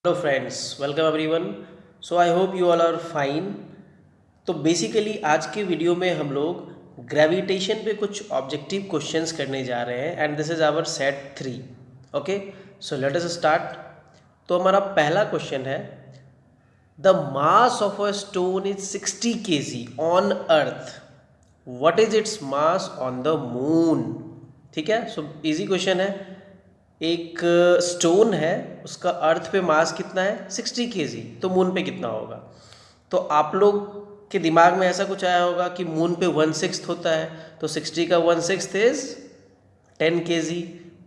Hello friends, welcome everyone. So I hope you all are fine. तो basically आज के video में हम लोग ग्रेविटेशन पे कुछ ऑब्जेक्टिव क्वेश्चंस करने जा रहे हैं and this is our set 3। Okay, so let us start. तो हमारा पहला क्वेश्चन है, the mass of a stone is 60 kg on earth, what is its mass on the moon. ठीक है, सो इजी क्वेश्चन है। एक स्टोन है, उसका अर्थ पे मास कितना है 60 kg, तो मून पे कितना होगा। तो आप लोग के दिमाग में ऐसा कुछ आया होगा कि मून पे 1/6 होता है, तो 60 का 1/6 is 10 kg,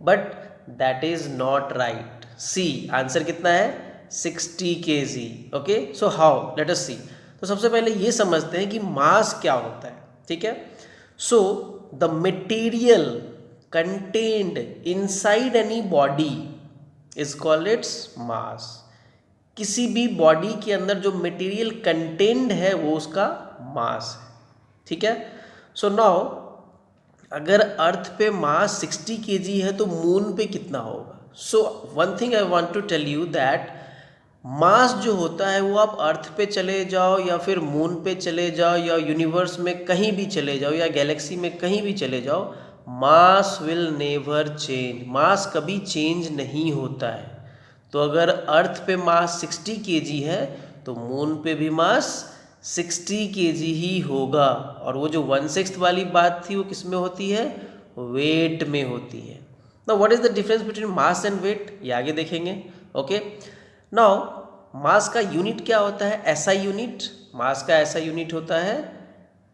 but that is not right. See answer कितना है 60 kg। Okay, so how, let us see. तो सबसे पहले ये समझते हैं कि मास क्या होता है। ठीक है, so the material contained inside any body is called its mass। किसी भी बॉडी के अंदर जो मटेरियल कंटेन्ड है वो उसका मास है। ठीक है, सो नाउ अगर अर्थ पे मास 60 kg है तो मून पे कितना होगा। So one thing I want to tell you that mass जो होता है वो आप अर्थ पे चले जाओ या फिर मून पे चले जाओ या यूनिवर्स में कहीं भी चले जाओ या गैलेक्सी में कहीं भी चले जाओ, मास विल नेवर चेंज। मास कभी चेंज नहीं होता है। तो अगर अर्थ पे मास 60 kg है तो मून पे भी मास 60 kg ही होगा। और वो जो 1/6 वाली बात थी वो किस में होती है, वेट में होती है। Now what is the difference between mass and weight, ये आगे देखेंगे। ओके, नाउ मास का यूनिट क्या होता है, एसआई यूनिट। मास का एसआई यूनिट होता है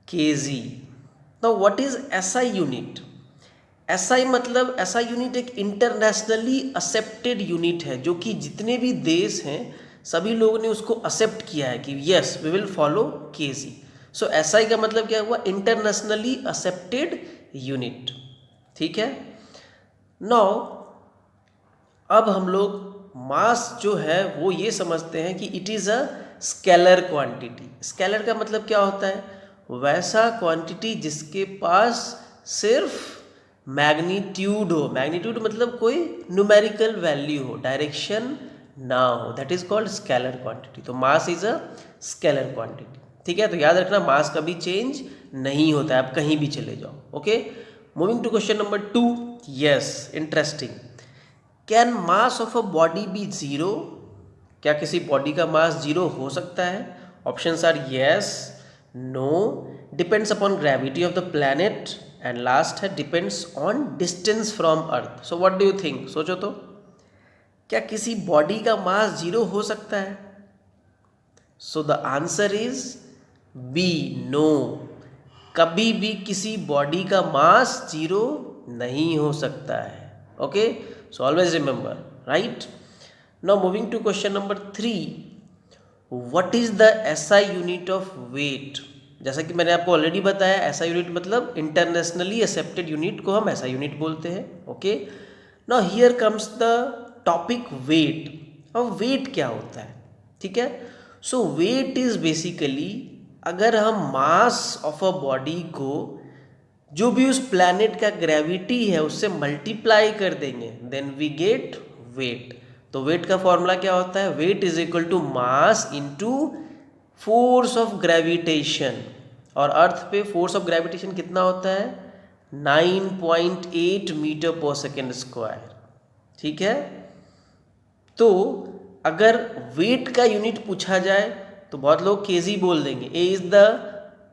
KG. Now what is SI unit. SI मतलब एसआई यूनिट एक इंटरनेशनली एक्सेप्टेड यूनिट है, जो कि जितने भी देश हैं सभी लोगों ने उसको एक्सेप्ट किया है कि yes we will follow kg. So SI का मतलब क्या हुआ, इंटरनेशनली एक्सेप्टेड यूनिट। ठीक है, नाउ अब हम लोग मास जो है वो ये समझते हैं कि it is a scalar quantity. Scalar का मतलब क्या होता है, वैसा क्वांटिटी जिसके पास सिर्फ मैग्नीट्यूड हो। मैग्नीट्यूड मतलब कोई न्यूमेरिकल वैल्यू हो, डायरेक्शन ना हो, that is called scalar quantity. तो mass is a scalar quantity. ठीक है, तो याद रखना मास कभी चेंज नहीं होता है, आप कहीं भी चले जाओ। Okay, moving to question number 2। Yes, interesting. Can mass of a body be zero. क्या किसी बॉडी का मास जीरो हो सकता है। Options are yes, no, depends upon gravity of the planet and last है depends on distance from earth. So what do you think, सोचो तो, क्या किसी बॉडी का मास जीरो हो सकता है। So the answer is B, no. कभी भी किसी बॉडी का मास जीरो नहीं हो सकता है। Okay, so always remember, right. Now moving to question number 3, what is the SI unit of weight. जैसा कि मैंने आपको ऑलरेडी बताया, एसआई यूनिट मतलब इंटरनेशनली एक्सेप्टेड यूनिट को हम एसआई यूनिट बोलते हैं। Okay, now here comes the topic weight. अब वेट क्या होता है, ठीक है। सो वेट इज बेसिकली, अगर हम मास ऑफ अ बॉडी को जो भी उस प्लैनेट का ग्रेविटी है उससे मल्टीप्लाई कर देंगे, देन वी गेट वेट। तो वेट का फॉर्मूला क्या होता है, weight is equal to mass into force of gravitation. और अर्थ पे फोर्स ऑफ ग्रेविटेशन कितना होता है, 9.8 मीटर पर सेकेंड स्क्वायर। ठीक है, तो अगर वेट का यूनिट पूछा जाए तो बहुत लोग केजी बोल देंगे, ए इज द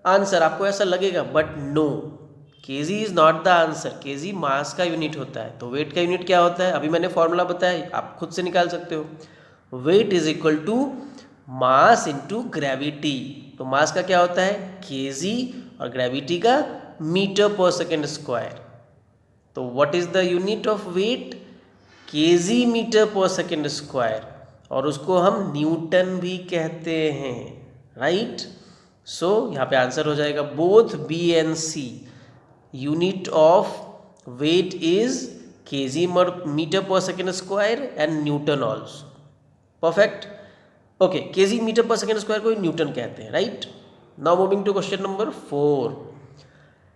आंसर, आपको ऐसा लगेगा, but no, KG is not the answer. KG mass का यूनिट होता है। तो वेट का यूनिट क्या होता है, अभी मैंने फॉर्मूला बताया, आप खुद से निकाल सकते हो। Weight is equal to mass into gravity. तो मास का क्या होता है केजी और ग्रेविटी का मीटर पर सेकेंड स्क्वायर। तो what is the unit of weight, kg metre per second square, और उसको हम न्यूटन भी कहते हैं, राइट। सो यहाँ पे आंसर हो जाएगा both B and C. Unit of weight is KG metre per second square and newton also. Perfect, okay, KG metre per second square को न्यूटन कहते हैं, right. Now moving to question number 4।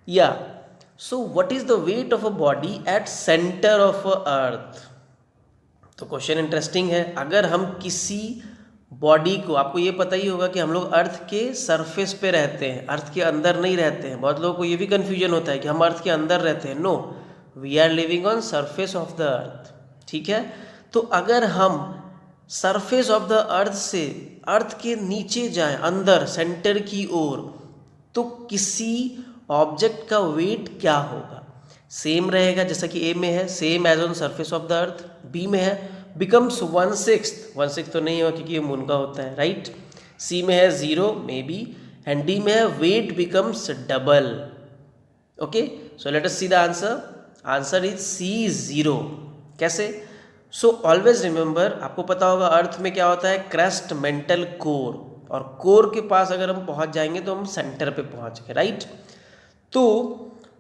या so what is the weight of a body at center of a earth. तो question interesting है। अगर हम किसी body को, आपको ये पता ही होगा कि हम लोग अर्थ के सरफेस पे रहते हैं, अर्थ के अंदर नहीं रहते हैं। बहुत लोगों को ये भी कन्फ्यूजन होता है कि हम अर्थ के अंदर रहते हैं। No, we are living on surface of the earth. ठीक है, तो अगर हम सरफेस ऑफ द अर्थ से अर्थ के नीचे जाएं, अंदर सेंटर की ओर, तो किसी ऑब्जेक्ट का वेट क्या होगा? सेम रहेगा जैसा कि ए में है, same as on surface of the earth. B में है बिकम्स 1/6 तो नहीं होगा क्योंकि ये मून का होता है, राइट। सी में है 0 मे बी, एंड डी में है weight becomes double. Okay, so let us see the answer. Answer is C 0। कैसे? सो ऑलवेज रिमेंबर, आपको पता होगा अर्थ में क्या होता है, क्रस्ट, मेंटल, कोर, और कोर के पास अगर हम पहुंच जाएंगे तो हम सेंटर पे पहुंच गए, राइट। तो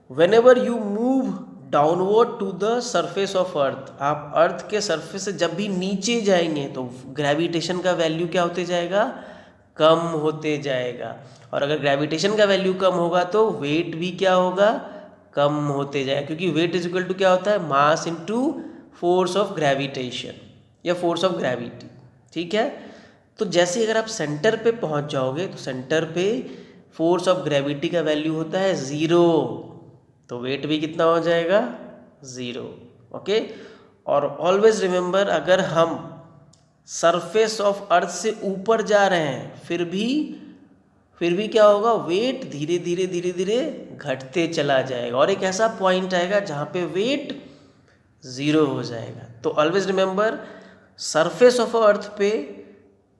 whenever you move downward to the surface of earth, आप अर्थ के सरफेस से जब भी नीचे जाएंगे तो ग्रेविटेशन का वैल्यू क्या होते जाएगा, कम होते जाएगा। और अगर ग्रेविटेशन का वैल्यू कम होगा तो वेट भी क्या होगा, कम होते जाएगा, क्योंकि वेट इज इक्वल टू क्या होता है, मास इनटू फोर्स ऑफ ग्रेविटेशन या फोर्स ऑफ ग्रेविटी। ठीक है, तो जैसे अगर आप सेंटर पे पहुंच जाओगे तो सेंटर पे फोर्स ऑफ ग्रेविटी का वैल्यू होता है 0, तो वेट भी कितना हो जाएगा, 0। ओके, और ऑलवेज रिमेंबर, अगर हम सरफेस ऑफ अर्थ से ऊपर जा रहे हैं फिर भी क्या होगा, वेट धीरे धीरे धीरे धीरे घटते चला जाएगा, और एक ऐसा पॉइंट आएगा जहाँ पे वेट 0 हो जाएगा। तो ऑलवेज रिमेंबर, सरफेस ऑफ अर्थ पे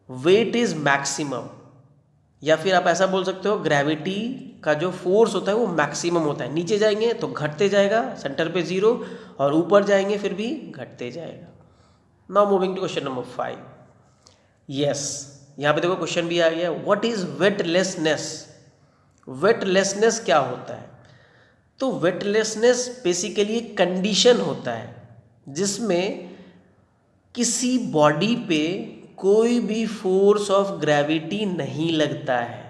वेट इज मैक्सिमम, या फिर आप ऐसा बोल सकते हो ग्रेविटी का जो फोर्स होता है वो मैक्सिमम होता है। नीचे जाएंगे तो घटते जाएगा, सेंटर पे 0, और ऊपर जाएंगे फिर भी घटते जाएगा। Now moving to question number 5। Yes, यहाँ पे देखो क्वेश्चन भी आ गया, व्हाट इज वेटलेसनेस? वेटलेसनेस क्या होता है? तो वेटलेसनेस बेसिकली एक कंडीशन होता है जिसमें किसी बॉडी पे कोई भी फोर्स ऑफ ग्रेविटी नहीं लगता है।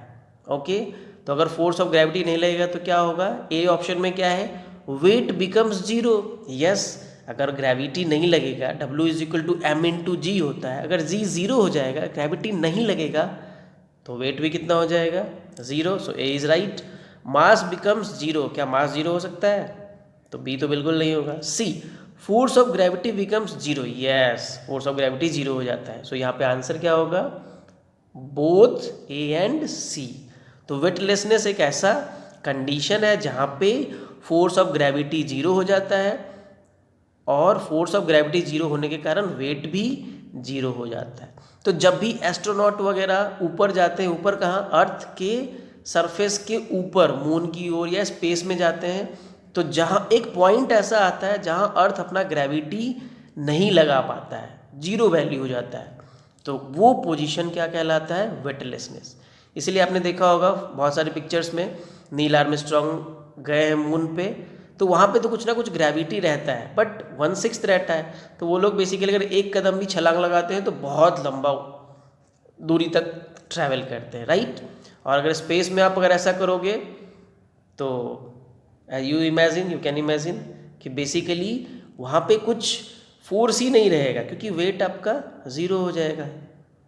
ओके, तो अगर फोर्स ऑफ ग्रेविटी नहीं लगेगा तो क्या होगा, ए ऑप्शन में क्या है, वेट बिकम्स 0। यस, अगर ग्रेविटी नहीं लगेगा, W is equal to M into G होता है, अगर G 0 हो जाएगा, ग्रेविटी नहीं लगेगा, तो वेट भी कितना हो जाएगा, 0। सो ए इज राइट। मास बिकम्स 0, क्या मास 0 हो सकता है? तो बी तो बिल्कुल नहीं होगा। See, force of gravity becomes 0। Yes, force of gravity 0 हो जाता है। सो यहाँ पे आंसर क्या होगा, बोथ ए एंड सी। तो वेटलेसनेस एक ऐसा कंडीशन है जहाँ पे फोर्स ऑफ ग्रेविटी 0 हो जाता है, और फोर्स ऑफ ग्रेविटी 0 होने के कारण वेट भी 0 हो जाता है। तो जब भी एस्ट्रोनॉट वगैरह ऊपर जाते हैं, ऊपर कहाँ, अर्थ के सरफेस के ऊपर, मून की ओर या स्पेस में जाते हैं, तो जहाँ एक पॉइंट ऐसा आता है जहाँ अर्थ अपना ग्रेविटी नहीं लगा पाता है, 0 वैल्यू हो जाता है, तो वो पोजीशन क्या कहलाता है, वेटलेसनेस। इसलिए आपने देखा होगा बहुत सारे पिक्चर्स में, नील आर्मस्ट्रॉन्ग गए हैं मून पे, तो वहाँ पे तो कुछ ना कुछ ग्रेविटी रहता है, बट 1/6 रहता है। तो वो लोग बेसिकली अगर एक कदम भी छलांग लगाते हैं तो बहुत लंबा दूरी तक ट्रैवल करते हैं, राइट। और अगर स्पेस में आप अगर ऐसा करोगे तो यू कैन इमेजिन कि बेसिकली वहाँ पे कुछ फोर्स ही नहीं रहेगा, क्योंकि वेट आपका 0 हो जाएगा।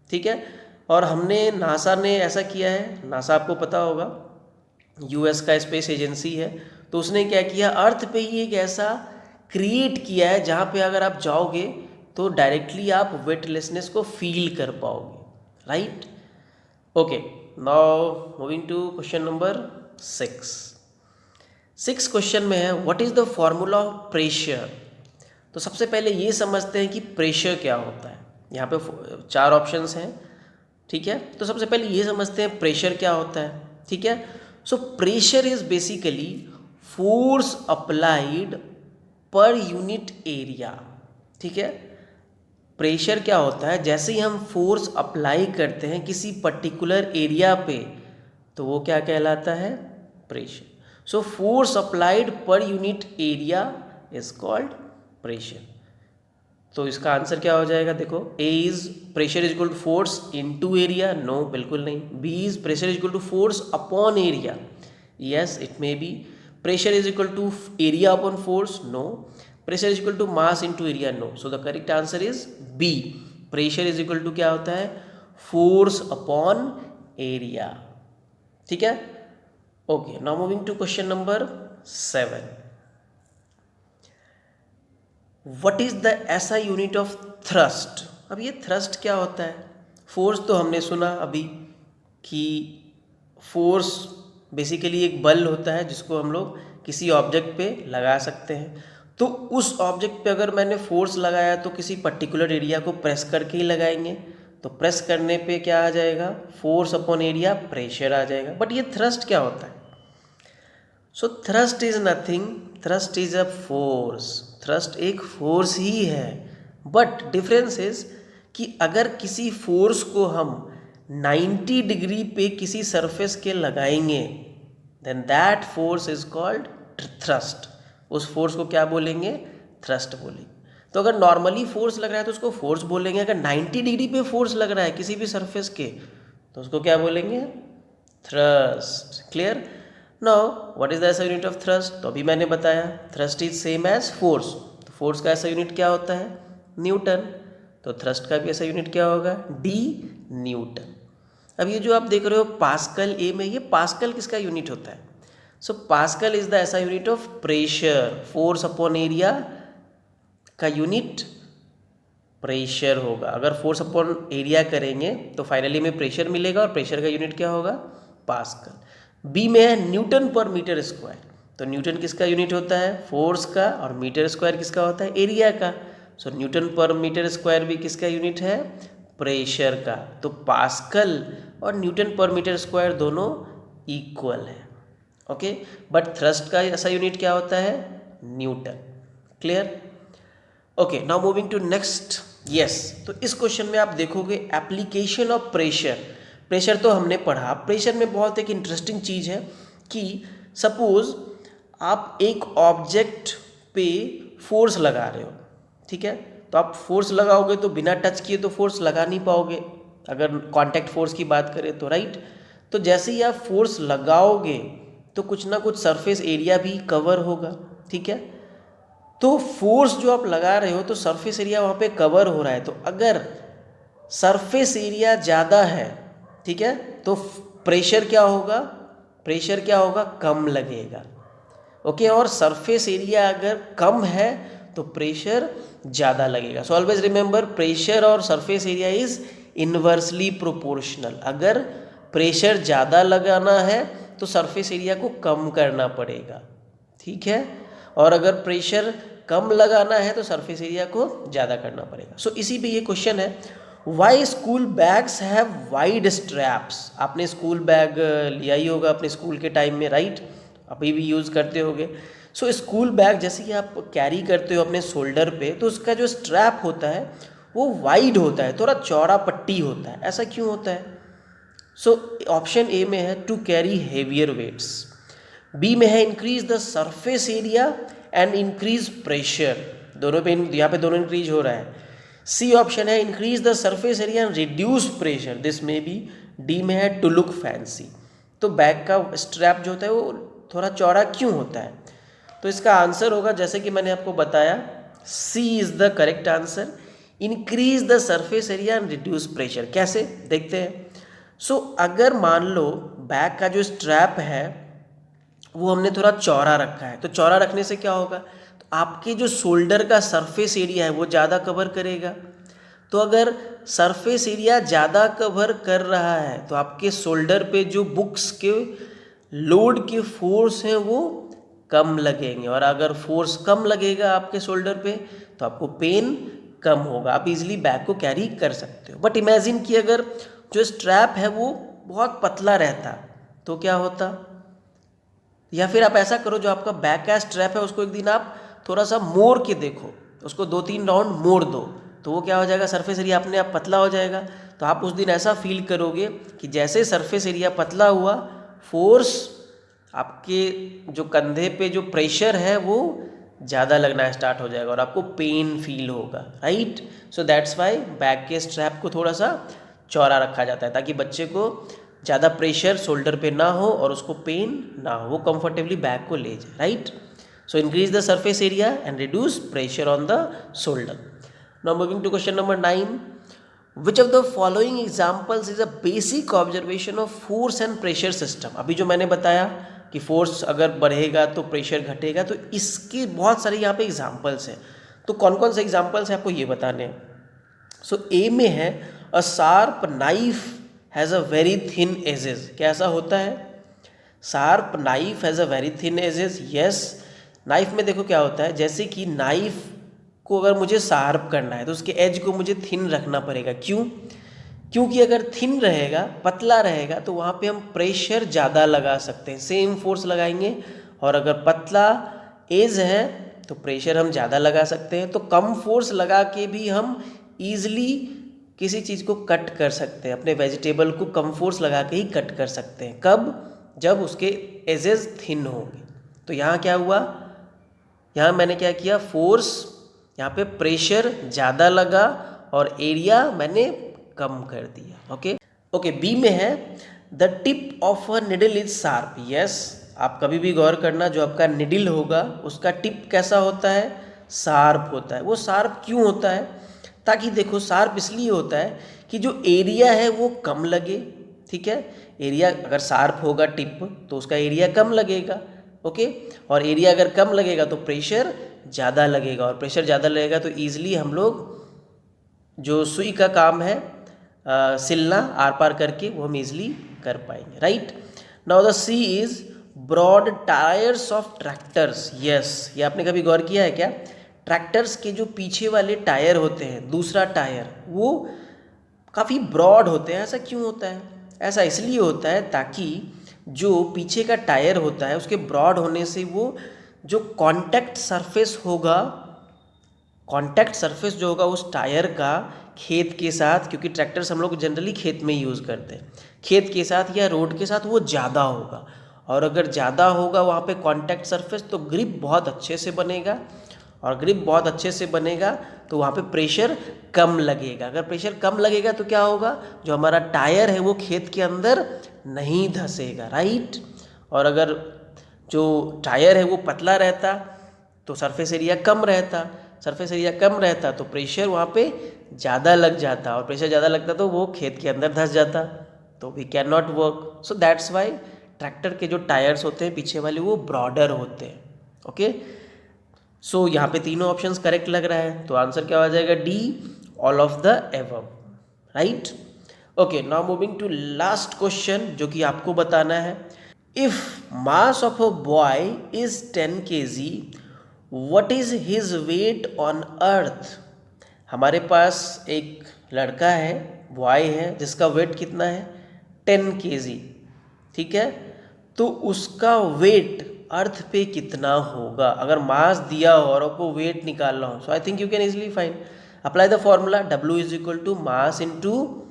ठीक है, और हमने नासा ने ऐसा किया है, नासा आपको पता होगा US का स्पेस एजेंसी है, तो उसने क्या किया, अर्थ पे ही एक ऐसा क्रिएट किया है जहाँ पे अगर आप जाओगे तो डायरेक्टली आप वेटलेसनेस को फील कर पाओगे, right. Okay, now moving to question number 6 question में है, what is the formula of pressure? तो सबसे पहले ये समझते हैं कि प्रेशर क्या होता है। यहाँ पे 4 ऑप्शंस हैं, ठीक है। तो सबसे पहले ये समझते हैं प्रेशर क्या होता है, ठीक है। So pressure is basically force applied per unit area, ठीक है। प्रेशर क्या होता है, जैसे ही हम फोर्स अप्लाई करते हैं किसी पर्टिकुलर एरिया पे, तो वो क्या कहलाता है, pressure. So force applied per unit area is called pressure. तो इसका आंसर क्या हो जाएगा, देखो, A is pressure is equal to force into area, no बिल्कुल नहीं। B is pressure is equal to force upon area, yes it may be. Pressure is equal to area upon force, no. Pressure is equal to mass into area, no, so the correct answer is B. Pressure is equal to क्या होता है, force upon area. ठीक है, okay, now moving to question number 7। What is the SI unit of thrust. अब ये thrust क्या होता है, फोर्स तो हमने सुना अभी कि फोर्स बेसिकली एक बल होता है जिसको हम लोग किसी ऑब्जेक्ट पे लगा सकते हैं। तो उस ऑब्जेक्ट पे अगर मैंने फोर्स लगाया तो किसी पर्टिकुलर एरिया को प्रेस करके ही लगाएंगे, तो प्रेस करने पे क्या आ जाएगा, फोर्स अपॉन एरिया, प्रेशर आ जाएगा। बट ये थ्रस्ट क्या होता है, so thrust is nothing, thrust is a force, thrust एक फोर्स ही है। बट डिफरेंस इज कि अगर किसी फोर्स को हम 90 डिग्री पे किसी सरफेस के लगाएंगे, then that force is called thrust. उस फोर्स को क्या बोलेंगे, थ्रस्ट बोलेंगे। तो अगर नॉर्मली फोर्स लग रहा है तो उसको फोर्स बोलेंगे, अगर 90 डिग्री पे फोर्स लग रहा है किसी भी सरफेस के तो उसको क्या बोलेंगे, thrust. Clear. Now what is the SI unit of thrust, तो अभी मैंने बताया thrust is same as force. तो फोर्स का एसआई यूनिट क्या होता है, न्यूटन। तो थ्रस्ट का भी एसआई यूनिट क्या होगा, डी न्यूटन। अब ये जो आप देख रहे हो पास्कल ए में, ये पास्कल किसका यूनिट होता है, so pascal is the SI unit of pressure. Force upon area का यूनिट प्रेशर होगा। अगर फोर्स अपॉन एरिया करेंगे तो फाइनली में प्रेशर मिलेगा, और प्रेशर का यूनिट क्या होगा, पास्कल। बी में है न्यूटन पर मीटर स्क्वायर। तो न्यूटन किसका यूनिट होता है, फोर्स का, और मीटर स्क्वायर किसका होता है, एरिया का। सो न्यूटन पर मीटर स्क्वायर भी किसका यूनिट है, प्रेशर का। तो पास्कल और न्यूटन पर मीटर स्क्वायर दोनों इक्वल है। ओके, बट थ्रस्ट का ऐसा यूनिट क्या होता है, newton. Clear. Okay, now moving to next. Yes, तो इस क्वेश्चन में आप देखोगे एप्लीकेशन ऑफ प्रेशर। प्रेशर तो हमने पढ़ा, प्रेशर में बहुत एक इंटरेस्टिंग चीज़ है कि सपोज आप एक ऑब्जेक्ट पे फोर्स लगा रहे हो, ठीक है, तो आप फोर्स लगाओगे तो बिना टच किए तो फोर्स लगा नहीं पाओगे, अगर कांटेक्ट फोर्स की बात करें तो, राइट। तो जैसे ही आप फोर्स लगाओगे तो कुछ ना कुछ सरफेस एरिया भी कवर होगा, ठीक है। तो फोर्स जो आप लगा रहे हो तो सरफेस एरिया वहाँ पे कवर हो रहा है, तो अगर सरफेस एरिया ज़्यादा है, ठीक है, तो प्रेशर क्या होगा, प्रेशर क्या होगा, कम लगेगा। ओके, और सरफेस एरिया अगर कम है तो प्रेशर ज़्यादा लगेगा। सो ऑलवेज रिमेंबर, प्रेशर और surface area is inversely proportional. अगर प्रेशर ज़्यादा लगाना है तो सरफेस एरिया को कम करना पड़ेगा, ठीक है, और अगर प्रेशर कम लगाना है तो सरफेस एरिया को ज़्यादा करना पड़ेगा। सो इसी पे ये क्वेश्चन है, why school bags have wide straps. आपने स्कूल बैग लिया ही होगा अपने स्कूल के टाइम में, राइट, अभी भी यूज़ करते होगे। सो स्कूल बैग जैसे कि आप कैरी करते हो अपने शोल्डर पे, तो उसका जो स्ट्रैप होता है वो वाइड होता है, थोड़ा चौड़ा पट्टी होता है। ऐसा क्यों होता है? सो ऑप्शन ए में है to carry heavier weights, B में है increase the surface area and increase pressure, दोनों पे यहाँ पे दोनों इंक्रीज हो रहा है। सी ऑप्शन है increase the surface area and reduce pressure, this में भी। डी में है टू लुक फैंसी। तो बैग का स्ट्रैप जो होता है वो थोड़ा चौड़ा क्यों होता है? तो इसका आंसर होगा, जैसे कि मैंने आपको बताया, C is the correct answer, increase the surface area and reduce pressure. कैसे, देखते हैं। सो अगर मान लो बैग का जो स्ट्रैप है वो हमने थोड़ा चौड़ा रखा है, तो चौड़ा रखने से क्या होगा, तो आपके जो शोल्डर का सरफेस एरिया है वो ज़्यादा कवर करेगा। तो अगर सरफेस एरिया ज़्यादा कवर कर रहा है तो आपके शोल्डर पे जो बुक्स के लोड के फोर्स हैं वो कम लगेंगे, और अगर फोर्स कम लगेगा आपके शोल्डर पे तो आपको पेन कम होगा, आप इजीली बैग को कैरी कर सकते हो। बट इमेजिन कि अगर जो स्ट्रैप है वो बहुत पतला रहता तो क्या होता? या फिर आप ऐसा करो, जो आपका बैक का स्ट्रैप है उसको एक दिन आप थोड़ा सा मोड़ के देखो, उसको 2-3 राउंड मोड़ दो, तो वो क्या हो जाएगा, सरफेस एरिया अपने आप पतला हो जाएगा। तो आप उस दिन ऐसा फील करोगे कि जैसे सरफेस एरिया पतला हुआ, फोर्स आपके जो कंधे पे जो प्रेशर है वो ज़्यादा लगना स्टार्ट हो जाएगा और आपको पेन फील होगा, right. So that's Y back के स्ट्रैप को थोड़ा सा चौड़ा रखा जाता है, ताकि बच्चे को ज़्यादा प्रेशर शोल्डर पे ना हो और उसको पेन ना हो, वो कंफर्टेबली बैग को ले जाए, right. So increase the surface area and reduce pressure on the shoulder. Now moving to question number 9. Which of the following examples is a basic observation of force and pressure system? अभी जो मैंने बताया कि force अगर बढ़ेगा तो pressure घटेगा, तो इसके बहुत सारे यहाँ पे एग्जाम्पल्स हैं. तो कौन कौन से एग्जाम्पल्स हैं आपको ये बताने हैं. सो ए में है a sharp knife has a very thin edges. क्या ऐसा होता है? Sharp knife has a very thin edges. Yes, knife में देखो क्या होता है, जैसे कि नाइफ को अगर मुझे शार्प करना है तो उसके एज को मुझे थिन रखना पड़ेगा. क्यों? क्योंकि अगर थिन रहेगा, पतला रहेगा, तो वहाँ पे हम प्रेशर ज़्यादा लगा सकते हैं, सेम फोर्स लगाएंगे. और अगर पतला एज है तो प्रेशर हम ज़्यादा लगा सकते हैं. तो कम फोर्स लगा के भी हम ईजिली किसी चीज़ को कट कर सकते हैं, अपने वेजिटेबल को कम फोर्स लगा के ही कट कर सकते हैं. कब? जब उसके एजेस थिन होंगे. तो यहाँ क्या हुआ, यहाँ मैंने क्या किया, फोर्स यहाँ पे प्रेशर ज़्यादा लगा और एरिया मैंने कम कर दिया. ओके. बी में है the tip of a needle is sharp. Yes, आप कभी भी गौर करना, जो आपका निडल होगा उसका टिप कैसा होता है? शार्प होता है. वो शार्प क्यों होता है? ताकि देखो, शार्प इसलिए होता है कि जो एरिया है वो कम लगे. ठीक है, एरिया अगर शार्प होगा टिप तो उसका एरिया कम लगेगा. ओके, और एरिया अगर कम लगेगा तो प्रेशर ज़्यादा लगेगा, और प्रेशर ज़्यादा लगेगा तो ईजिली हम लोग जो सुई का काम है सिलना आर पार करके, वो हम ईजिली कर पाएंगे. Right. Now the C is broad tyres of tractors. Yes, ये आपने कभी गौर किया है क्या? ट्रैक्टर्स के जो पीछे वाले टायर होते हैं, दूसरा टायर, वो काफ़ी ब्रॉड होते हैं. ऐसा क्यों होता है? ऐसा इसलिए होता है ताकि जो पीछे का टायर होता है उसके ब्रॉड होने से वो जो कांटेक्ट सरफेस होगा, कांटेक्ट सरफेस जो होगा उस टायर का खेत के साथ, क्योंकि ट्रैक्टर्स हम लोग जनरली खेत में यूज़ करते हैं, खेत के साथ या रोड के साथ वो ज़्यादा होगा. और अगर ज़्यादा होगा वहाँ पे कांटेक्ट सरफेस, तो ग्रिप बहुत अच्छे से बनेगा, और ग्रिप बहुत अच्छे से बनेगा तो वहाँ पे प्रेशर कम लगेगा. अगर प्रेशर कम लगेगा तो क्या होगा, जो हमारा टायर है वो खेत के अंदर नहीं धंसेगा. राइट. और अगर जो टायर है वो पतला रहता तो सरफेस एरिया कम रहता, सरफेस एरिया कम रहता तो प्रेशर वहाँ पे ज़्यादा लग जाता, और प्रेशर ज़्यादा लगता तो वो खेत के अंदर धंस जाता, तो we can not work. So that's why tractor के जो टायर्स होते हैं पीछे वाले वो ब्रॉडर होते हैं. ओके. सो यहाँ पे तीनों ऑप्शंस करेक्ट लग रहा है, तो आंसर क्या हो जाएगा? D, all of the above. Right. Okay, now moving to last question, जो कि आपको बताना है. If mass of a boy is 10 kg, what is his weight on earth? हमारे पास एक लड़का है, बॉय है, जिसका वेट कितना है? 10 kg. ठीक है, तो उसका वेट अर्थ पे कितना होगा? अगर मास दिया हो और आपको वेट निकालना हो, so I think you can easily find. Apply the formula, W is equal to mass into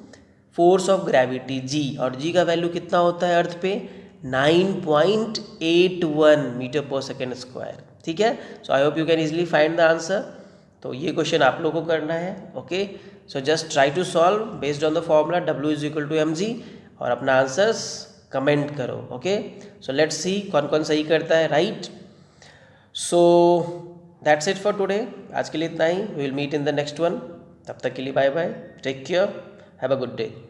force of gravity G, और G का वैल्यू कितना होता है अर्थ पे? 9.81 मीटर पर सेकेंड स्क्वायर. ठीक है, so I hope you can easily find the answer. तो ये क्वेश्चन आप लोगों को करना है. Okay, so just try to solve based on the formula W is equal to mg, और अपना आंसर्स कमेंट करो. ओके, सो लेट्स सी कौन कौन सही करता है. Right. So that's it for today. आज के लिए इतना ही. We will meet in the next one. तब तक के लिए bye bye, take care, have a good day.